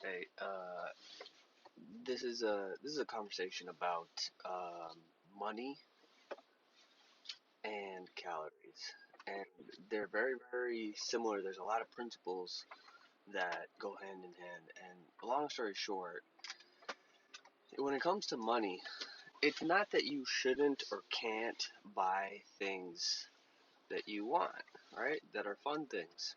Hey, this is a conversation about money and calories, and they're very very similar. There's a lot of principles that go hand in hand. And long story short, when it comes to money, it's not that you shouldn't or can't buy things that you want, right? That are fun things.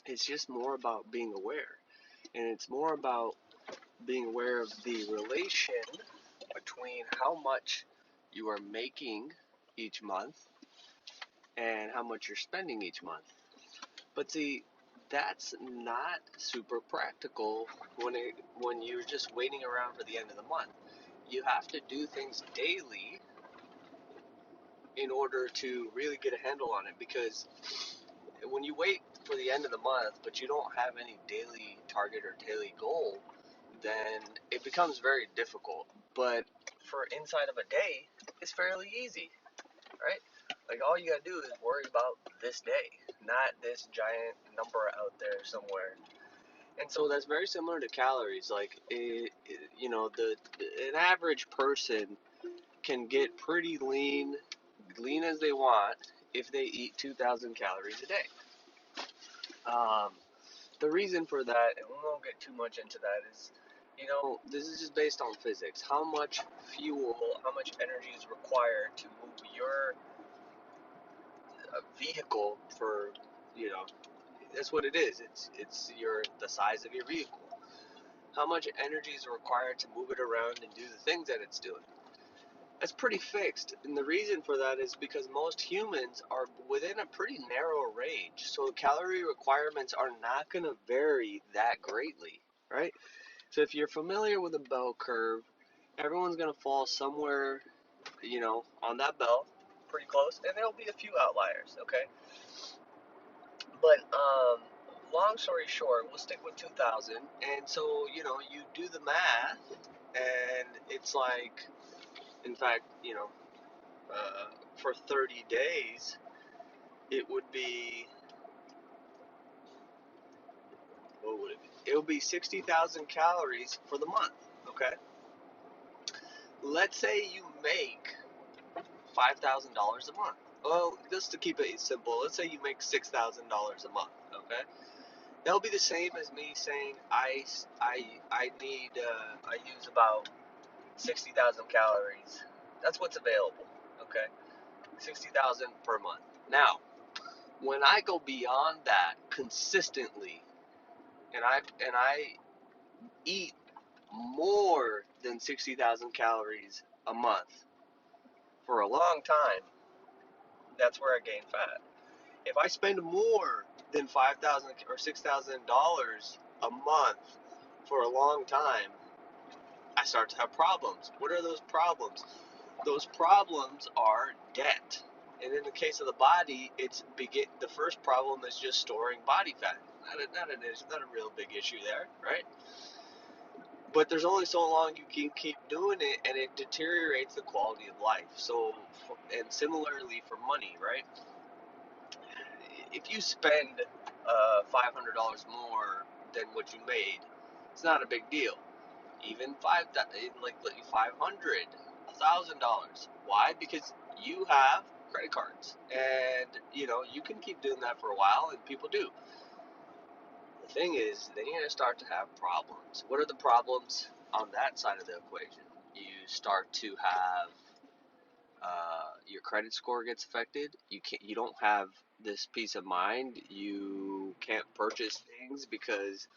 It's just more about being aware, and it's more about being aware of the relation between how much you are making each month and how much you're spending each month. But see, that's not super practical when you're just waiting around for the end of the month. You have to do things daily in order to really get a handle on it, because when you wait for the end of the month but you don't have any daily target or daily goal, then it becomes very difficult. But for inside of a day, it's fairly easy, right? Like all you gotta do is worry about this day, not this giant number out there somewhere. And so that's very similar to calories. Like an average person can get pretty lean as they want if they eat 2,000 calories a day. Um, the reason for that, and we won't get too much into that, is this is just based on physics. How much fuel, how much energy is required to move your vehicle for, you know, that's what it is. It's the size of your vehicle. How much energy is required to move it around and do the things that it's doing? That's pretty fixed. And the reason for that is because most humans are within a pretty narrow range. So calorie requirements are not going to vary that greatly, right? So if you're familiar with a bell curve, everyone's going to fall somewhere, on that bell, pretty close, and there'll be a few outliers, okay? But long story short, we'll stick with 2000. And so, you do the math, and it's like, in fact, for 30 days, it would be, what would it be? It would be 60,000 calories for the month, okay? Let's say you make $5,000 a month. Well, just to keep it simple, let's say you make $6,000 a month, okay? That'll be the same as me saying I need I use about 60,000 calories. That's what's available, okay? 60,000 per month. Now, when I go beyond that consistently, and I eat more than 60,000 calories a month for a long time, that's where I gain fat. If I spend more than 5,000 or $6,000 a month for a long time, I start to have problems. What are those problems? Those problems are debt. And in the case of the body, the first problem is just storing body fat. Not a real big issue there, right? But there's only so long you can keep doing it, and it deteriorates the quality of life. So, and similarly for money, right? If you spend $500 more than what you made, it's not a big deal. Even 500, $1,000. Why? Because you have credit cards, and you can keep doing that for a while, and people do. The thing is, then you're gonna start to have problems. What are the problems on that side of the equation? You start to have your credit score gets affected. You don't have this peace of mind. You can't purchase things because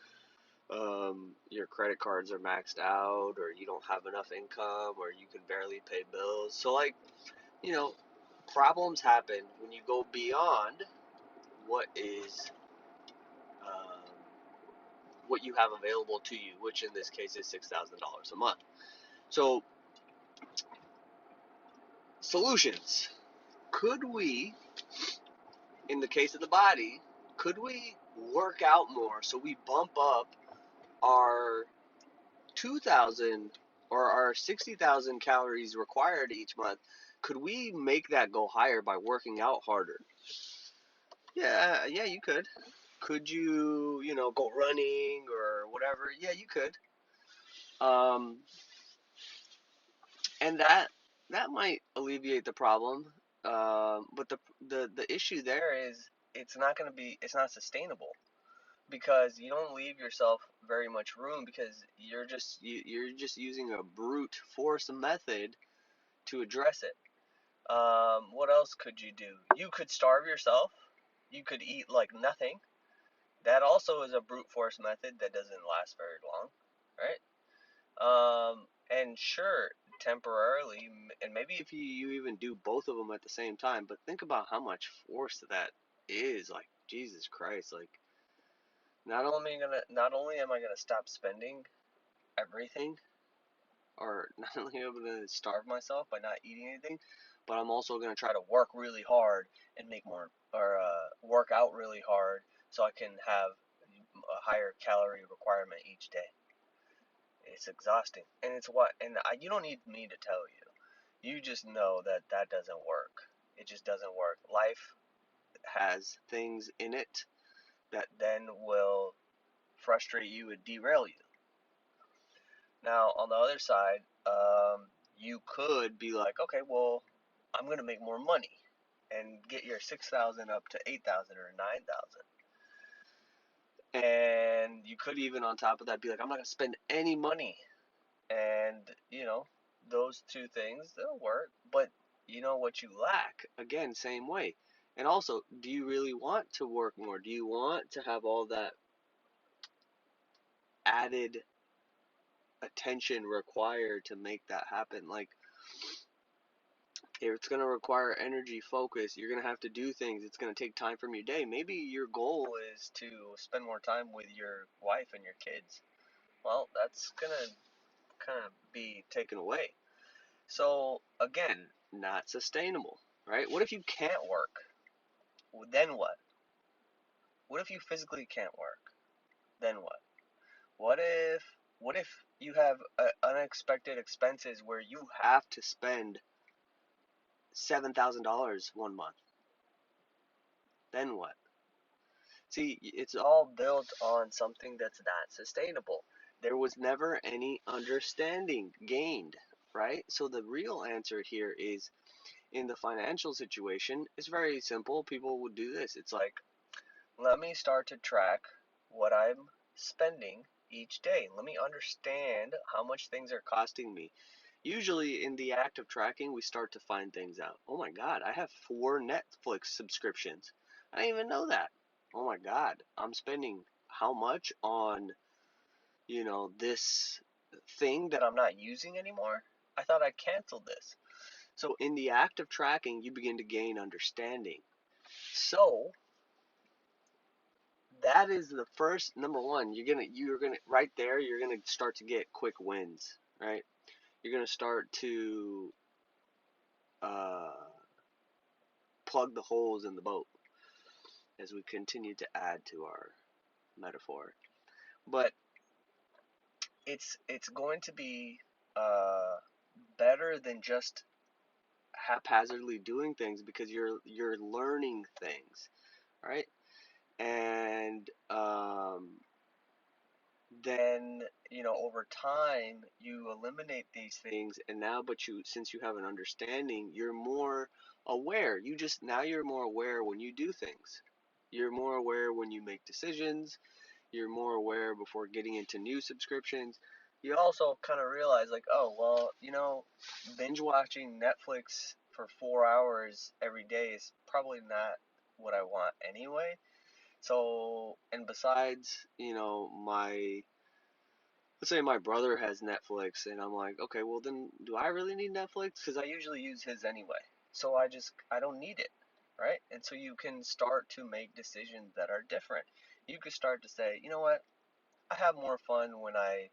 your credit cards are maxed out, or you don't have enough income, or you can barely pay bills. So, like, you know, problems happen when you go beyond what is um, what you have available to you, which in this case is $6,000 a month. So, solutions. Could we, in the case of the body, could we work out more so we bump up our 2,000 or our 60,000 calories required each month? Could we make that go higher by working out harder? Yeah, you could. Could you, go running or whatever? Yeah, you could. Um, and that might alleviate the problem. But the issue there is it's not sustainable because you don't leave yourself very much room because you're just using a brute force method to address it. What else could you do? You could starve yourself. You could eat like nothing. That also is a brute force method that doesn't last very long, right? And sure, temporarily, and maybe if you even do both of them at the same time, but think about how much force that is. Like, Jesus Christ, like, not only am I gonna stop spending everything, or not only am I gonna starve myself by not eating anything, but I'm also gonna try to work really hard and make more, or work out really hard so I can have a higher calorie requirement each day. It's exhausting, and you don't need me to tell you. You just know that that doesn't work. It just doesn't work. Life has things in it that then will frustrate you and derail you. Now, on the other side, you could be like, okay, well, I'm gonna make more money and get your 6,000 up to 8,000 or 9,000. And you could even on top of that be like, I'm not gonna spend any money. And those two things they'll work, but you know what you lack again, same way. And also, do you really want to work more? Do you want to have all that added attention required to make that happen? Like, if it's going to require energy, focus, you're going to have to do things. It's going to take time from your day. Maybe your goal is to spend more time with your wife and your kids. Well, that's going to kind of be taken away. So, again, not sustainable, right? What if you can't work? Then what? What if you physically can't work? Then what? What if what if you have unexpected expenses where you have to spend $7,000 one month? Then what? See, it's all built on something that's not sustainable. There was never any understanding gained, right? So the real answer here is in the financial situation, it's very simple. People would do this. It's like, let me start to track what I'm spending each day. Let me understand how much things are costing me. Usually, in the act of tracking, we start to find things out. Oh my God, I have 4 Netflix subscriptions. I didn't even know that. Oh my God, I'm spending how much on, this thing that I'm not using anymore? I thought I canceled this. So, in the act of tracking, you begin to gain understanding. So, that is the first number one. You're gonna right there. You're gonna start to get quick wins, right? You're gonna start to uh, plug the holes in the boat as we continue to add to our metaphor. But it's going to be better than just haphazardly doing things because you're learning things, right? And then over time you eliminate these things, and now but you since you have an understanding, you're more aware. You're more aware when you do things. You're more aware when you make decisions. You're more aware before getting into new subscriptions. You also kind of realize like, oh well, binge watching Netflix for 4 hours every day is probably not what I want anyway. So, and besides, let's say my brother has Netflix, and I'm like, okay, well then, do I really need Netflix? Because I usually use his anyway. So I don't need it, right? And so you can start to make decisions that are different. You can start to say, you know what? I have more fun when I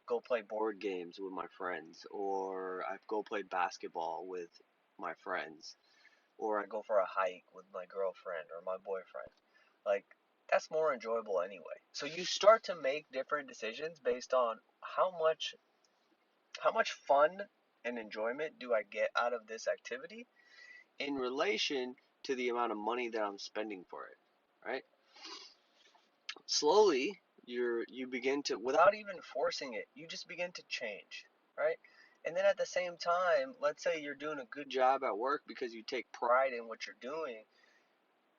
go play board games with my friends, or I go play basketball with my friends, or I go for a hike with my girlfriend or my boyfriend. Like, that's more enjoyable anyway. So you start to make different decisions based on how much fun and enjoyment do I get out of this activity in relation to the amount of money that I'm spending for it, right? slowly you begin to, without even forcing it, you just begin to change, right? And then at the same time, let's say you're doing a good job at work because you take pride in what you're doing,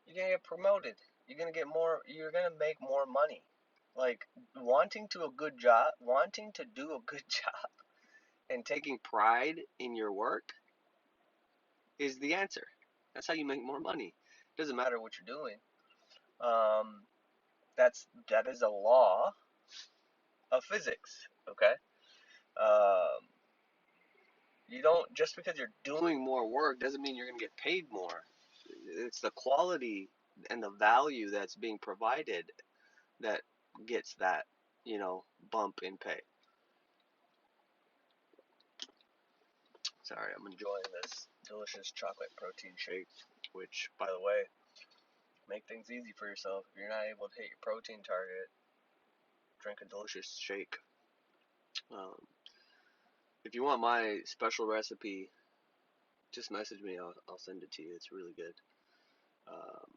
you're gonna get promoted. You're gonna get more. You're gonna make more money. Like wanting to do a good job, and taking pride in your work is the answer. That's how you make more money. It doesn't matter what you're doing. Um, that is a law of physics. Okay. Um, you don't, just because you're doing more work doesn't mean you're gonna get paid more. It's the quality and the value that's being provided that gets that, bump in pay. Sorry, I'm enjoying this delicious chocolate protein shake, which, by the way, make things easy for yourself. If you're not able to hit your protein target, drink a delicious shake. Um, if you want my special recipe, just message me. I'll send it to you. It's really good. Um,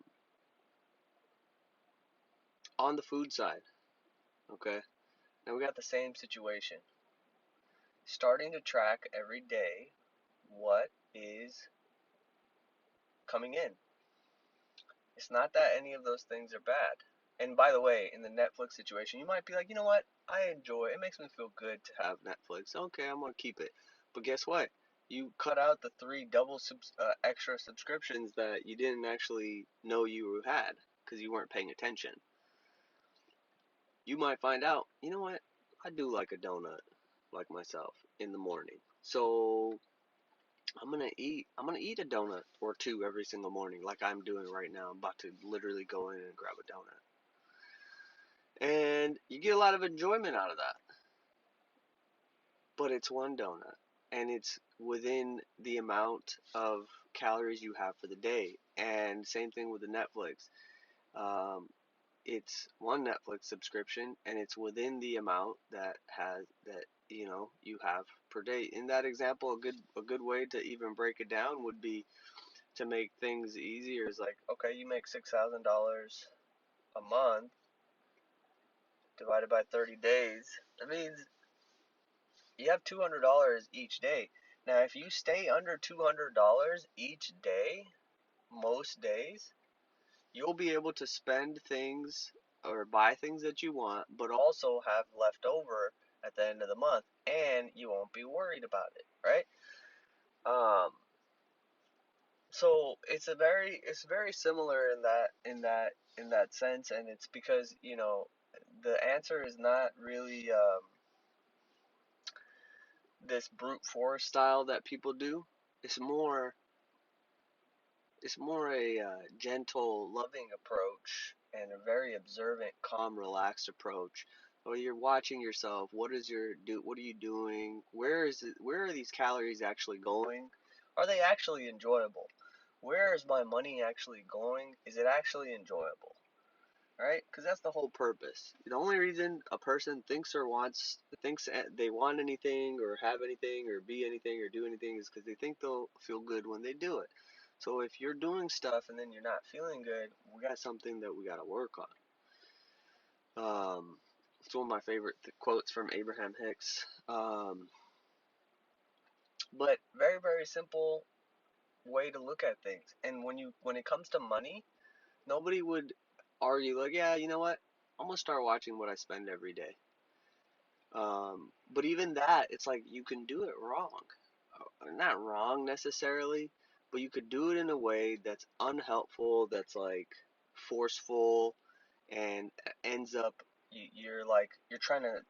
on the food side, okay? Now we got the same situation. Starting to track every day what is coming in. It's not that any of those things are bad. And by the way, in the Netflix situation, you might be like, you know what? I enjoy it. It makes me feel good to have Netflix. Okay, I'm going to keep it. But guess what? You cut out the 3 extra subscriptions that you didn't actually know you had because you weren't paying attention. You might find out, you know what? I do like a donut, like myself, in the morning. So I'm gonna eat a donut or two every single morning, like I'm doing right now. I'm about to literally go in and grab a donut. And you get a lot of enjoyment out of that. But it's one donut. And it's within the amount of calories you have for the day. And same thing with the Netflix. Um, it's one Netflix subscription, and it's within the amount that you have per day. In that example, a good way to even break it down would be to make things easier. Is like, okay, you make $6,000 a month divided by 30 days. That means you have $200 each day. Now, if you stay under $200 each day, most days, you'll be able to spend things or buy things that you want, but also have left over at the end of the month, and you won't be worried about it, right? Um, so it's very similar in that sense, and it's because the answer is not really this brute force style that people do. It's more it's more a gentle, loving approach and a very observant, calm, relaxed approach. Where you're watching yourself. What are you doing? Where is it? Where are these calories actually going? Are they actually enjoyable? Where is my money actually going? Is it actually enjoyable? Right? Because that's the whole purpose. The only reason a person thinks they want anything or have anything or be anything or do anything is because they think they'll feel good when they do it. So if you're doing stuff and then you're not feeling good, we got something that we got to work on. It's one of my favorite quotes from Abraham Hicks. But very, very simple way to look at things. And when it comes to money, nobody would argue like, yeah, you know what? I'm gonna start watching what I spend every day. But even that, it's like you can do it wrong. Not wrong necessarily, but you could do it in a way that's unhelpful, that's like forceful, and ends up you're trying to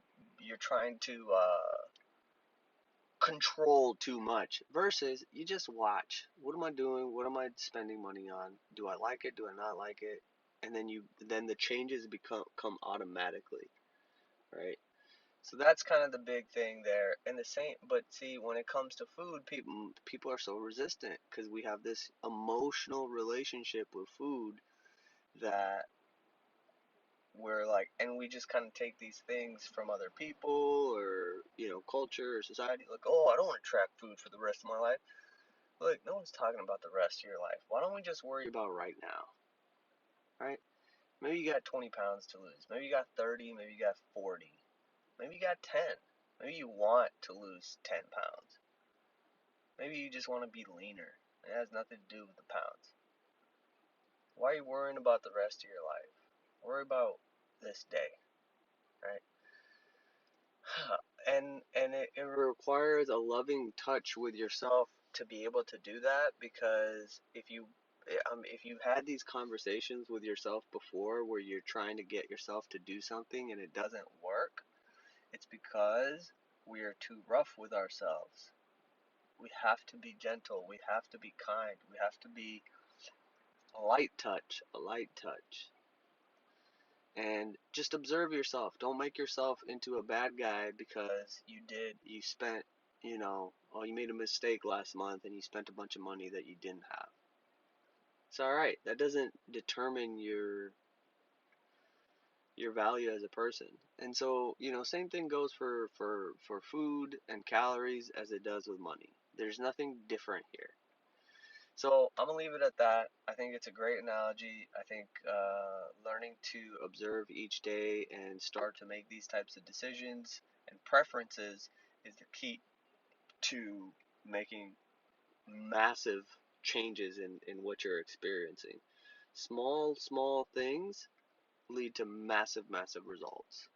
control too much versus you just watch. What am I doing? What am I spending money on? Do I like it? Do I not like it? And then the changes come automatically, right? So that's kind of the big thing there. And the same, but see, when it comes to food, people are so resistant because we have this emotional relationship with food that we're like, and we just kind of take these things from other people or culture or society. Like, oh, I don't want to track food for the rest of my life. Look, no one's talking about the rest of your life. Why don't we just worry about right now, right? Maybe you got 20 pounds to lose. Maybe you got 30, maybe you got 40. Maybe you got 10. Maybe you want to lose 10 pounds. Maybe you just want to be leaner. It has nothing to do with the pounds. Why are you worrying about the rest of your life? Worry about this day, right? And it requires a loving touch with yourself to be able to do that, because if you've had these conversations with yourself before where you're trying to get yourself to do something and it doesn't work, it's because we are too rough with ourselves. We have to be gentle. We have to be kind. We have to be a light touch, a light touch. And just observe yourself. Don't make yourself into a bad guy because you spent, you made a mistake last month and you spent a bunch of money that you didn't have. It's alright. That doesn't determine your value as a person. And so, same thing goes for food and calories as it does with money. There's nothing different here. So I'm gonna leave it at that. I think it's a great analogy. I think learning to observe each day and start to make these types of decisions and preferences is the key to making massive changes in what you're experiencing. Small things lead to massive results.